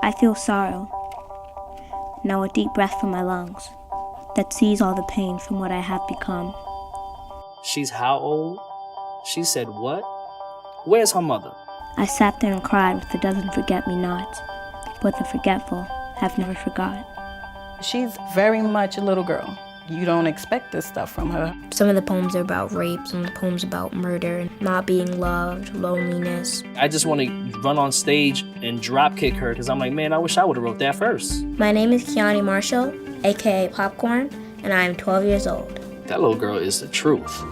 I feel sorrow. Now a deep breath from my lungs that sees all the pain from what I have become. She's how old? She said what? Where's her mother? I sat there and cried with a dozen forget-me-nots, but the forgetful have never forgot. She's very much a little girl. You don't expect this stuff from her. Some of the poems are about rape, some of the poems about murder, not being loved, loneliness. I just want to run on stage and drop kick her because I'm like, man, I wish I would have wrote that first. My name is Kiani Marshall, aka Popcorn, and I am 12 years old. That little girl is the truth.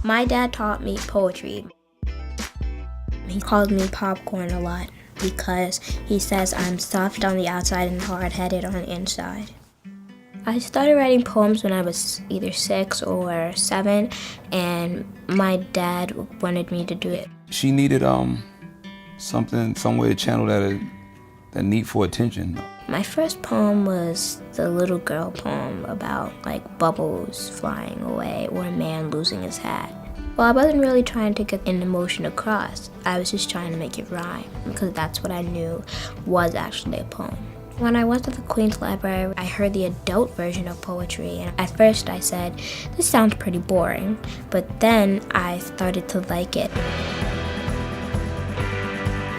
My dad taught me poetry. He called me Popcorn a lot because he says I'm soft on the outside and hard-headed on the inside. I started writing poems when I was either 6 or 7, and my dad wanted me to do it. She needed some way to channel that need for attention. My first poem was the little girl poem about like bubbles flying away or a man losing his hat. Well, I wasn't really trying to get an emotion across. I was just trying to make it rhyme because that's what I knew was actually a poem. When I went to the Queen's Library, I heard the adult version of poetry, and at first I said, this sounds pretty boring, but then I started to like it.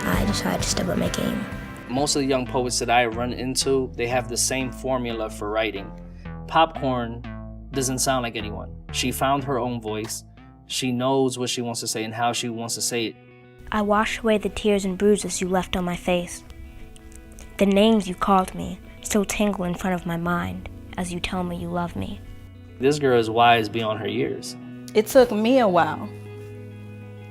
I decided to step up my game. Most of the young poets that I run into, they have the same formula for writing. Popcorn doesn't sound like anyone. She found her own voice. She knows what she wants to say and how she wants to say it. I wash away the tears and bruises you left on my face. The names you called me still tingle in front of my mind as you tell me you love me. This girl is wise beyond her years. It took me a while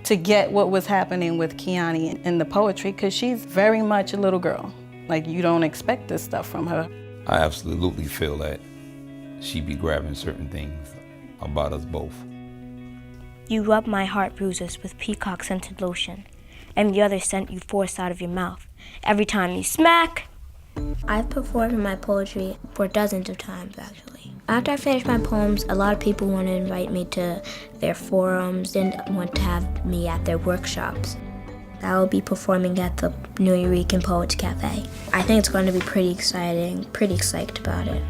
to get what was happening with Kiani in the poetry because she's very much a little girl. Like, you don't expect this stuff from her. I absolutely feel that she be grabbing certain things about us both. You rub my heart bruises with peacock-scented lotion, and the other scent you force out of your mouth every time you smack. I've performed my poetry for dozens of times, actually. After I finish my poems, a lot of people want to invite me to their forums and want to have me at their workshops. I will be performing at the Nuyorican Poets Cafe. I think it's going to be pretty exciting, pretty psyched about it.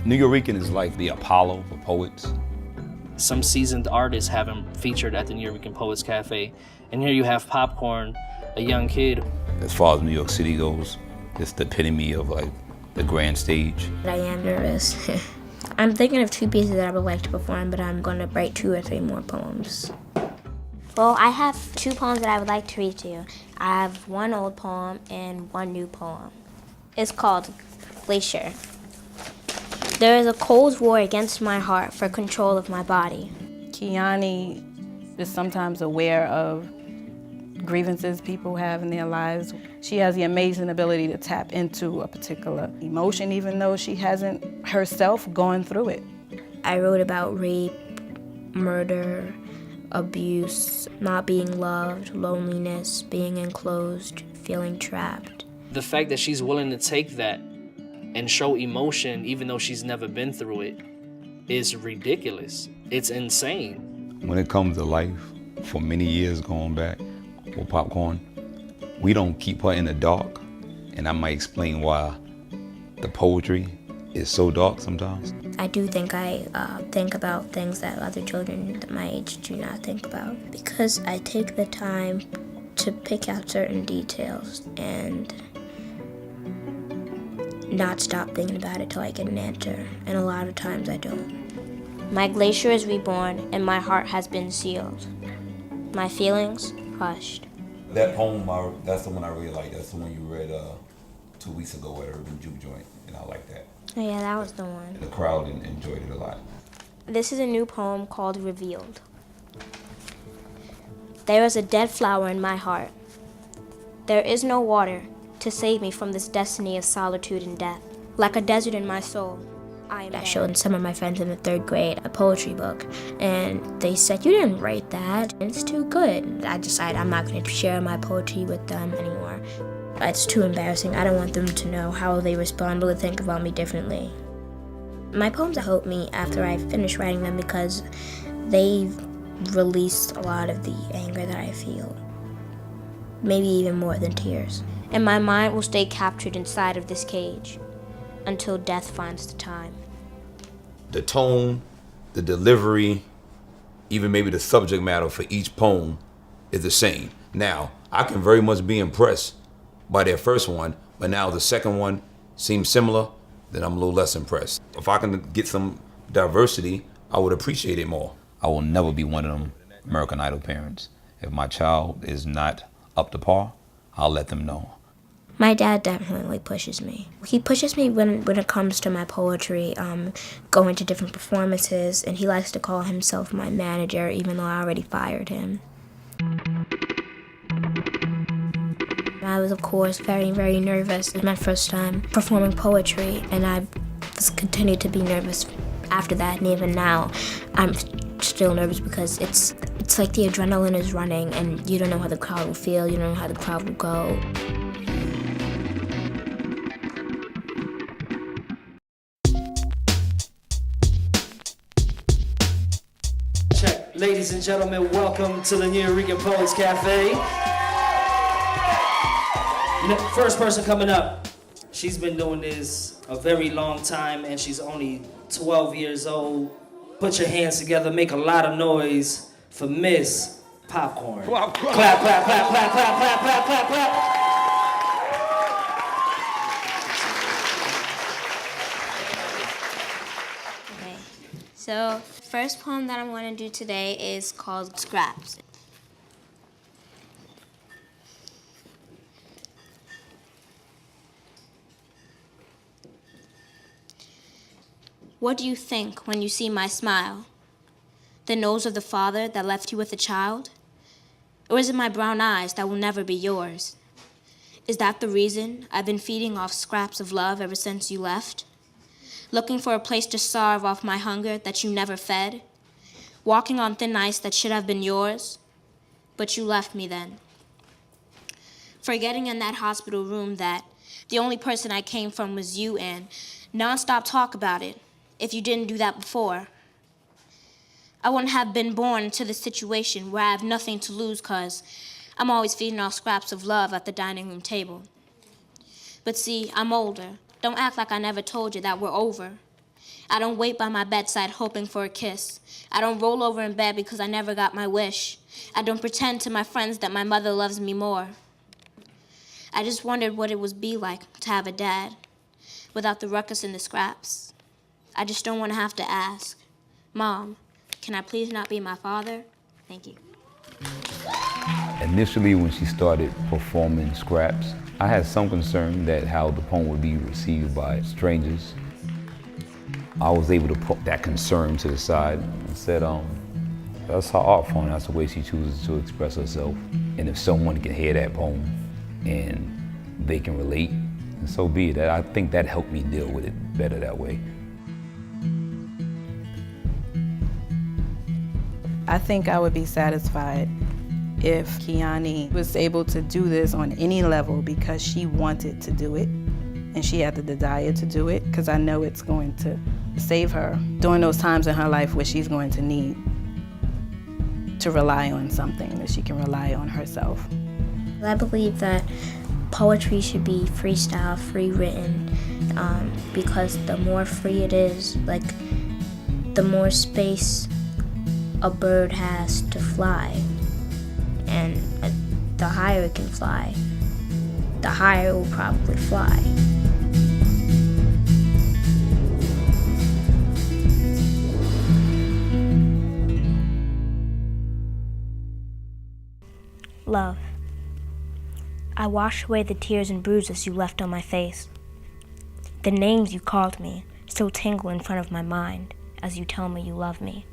Nuyorican is like the Apollo for poets. Some seasoned artists have him featured at the Nuyorican Poets Cafe. And here you have Popcorn, a young kid. As far as New York City goes, it's the epitome of like the grand stage. I am nervous. I'm thinking of 2 pieces that I would like to perform, but I'm going to write 2 or 3 more poems. Well, I have 2 poems that I would like to read to you. I have 1 old poem and 1 new poem. It's called Glacier. There is a cold war against my heart for control of my body. Kiani is sometimes aware of grievances people have in their lives. She has the amazing ability to tap into a particular emotion, even though she hasn't herself gone through it. I wrote about rape, murder, abuse, not being loved, loneliness, being enclosed, feeling trapped. The fact that she's willing to take that and show emotion even though she's never been through it is ridiculous. It's insane. When it comes to life, for many years going back with Popcorn, we don't keep her in the dark, and I might explain why the poetry is so dark sometimes. I do think I think about things that other children my age do not think about, because I take the time to pick out certain details and not stop thinking about it till I get an answer, and a lot of times I don't. My glacier is reborn, and my heart has been sealed. My feelings hushed. That poem, that's the one I really like. That's the one you read 2 weeks ago at Urban Juke Joint, and I like that. Oh yeah, that was the one. The crowd enjoyed it a lot. This is a new poem called Revealed. There is a dead flower in my heart. There is no water to save me from this destiny of solitude and death. Like a desert in my soul, I showed some of my friends in the 3rd grade a poetry book, and they said, "You didn't write that. It's too good." I decided I'm not going to share my poetry with them anymore. It's too embarrassing. I don't want them to know how they respond or think about me differently. My poems help me after I finish writing them because they release a lot of the anger that I feel. Maybe even more than tears. And my mind will stay captured inside of this cage until death finds the time. The tone, the delivery, even maybe the subject matter for each poem is the same. Now, I can very much be impressed by their first one, but now the second one seems similar, then I'm a little less impressed. If I can get some diversity, I would appreciate it more. I will never be one of them American Idol parents. If my child is not up to par, I'll let them know. My dad definitely pushes me. He pushes me when it comes to my poetry, going to different performances, and he likes to call himself my manager, even though I already fired him. I was, of course, very, very nervous. It was my first time performing poetry, and I just continued to be nervous after that, and even now, I'm still nervous because it's like the adrenaline is running, and you don't know how the crowd will feel, you don't know how the crowd will go. Check. Ladies and gentlemen, welcome to the New Rican Poets Cafe. First person coming up. She's been doing this a very long time and she's only 12 years old. Put your hands together, make a lot of noise for Miss Popcorn. Clap, clap, clap, clap, clap, clap, clap, clap, clap, clap. Okay, so first poem that I'm going to do today is called Scraps. What do you think when you see my smile? The nose of the father that left you with a child? Or is it my brown eyes that will never be yours? Is that the reason I've been feeding off scraps of love ever since you left? Looking for a place to starve off my hunger that you never fed? Walking on thin ice that should have been yours? But you left me then. Forgetting in that hospital room that the only person I came from was you and nonstop talk about it. If you didn't do that before, I wouldn't have been born into this situation where I have nothing to lose because I'm always feeding off scraps of love at the dining room table. But see, I'm older. Don't act like I never told you that we're over. I don't wait by my bedside hoping for a kiss. I don't roll over in bed because I never got my wish. I don't pretend to my friends that my mother loves me more. I just wondered what it would be like to have a dad without the ruckus and the scraps. I just don't want to have to ask, Mom, can I please not be my father? Thank you. Initially, when she started performing Scraps, I had some concern that how the poem would be received by strangers. I was able to put that concern to the side and said, that's her art form, that's the way she chooses to express herself. And if someone can hear that poem and they can relate, and so be it. I think that helped me deal with it better that way. I think I would be satisfied if Kiani was able to do this on any level because she wanted to do it and she had the desire to do it, because I know it's going to save her during those times in her life where she's going to need to rely on something, that she can rely on herself. I believe that poetry should be freestyle, free written, because the more free it is, like the more space a bird has to fly, and the higher it can fly, the higher it will probably fly. Love. I wash away the tears and bruises you left on my face. The names you called me still tingle in front of my mind as you tell me you love me.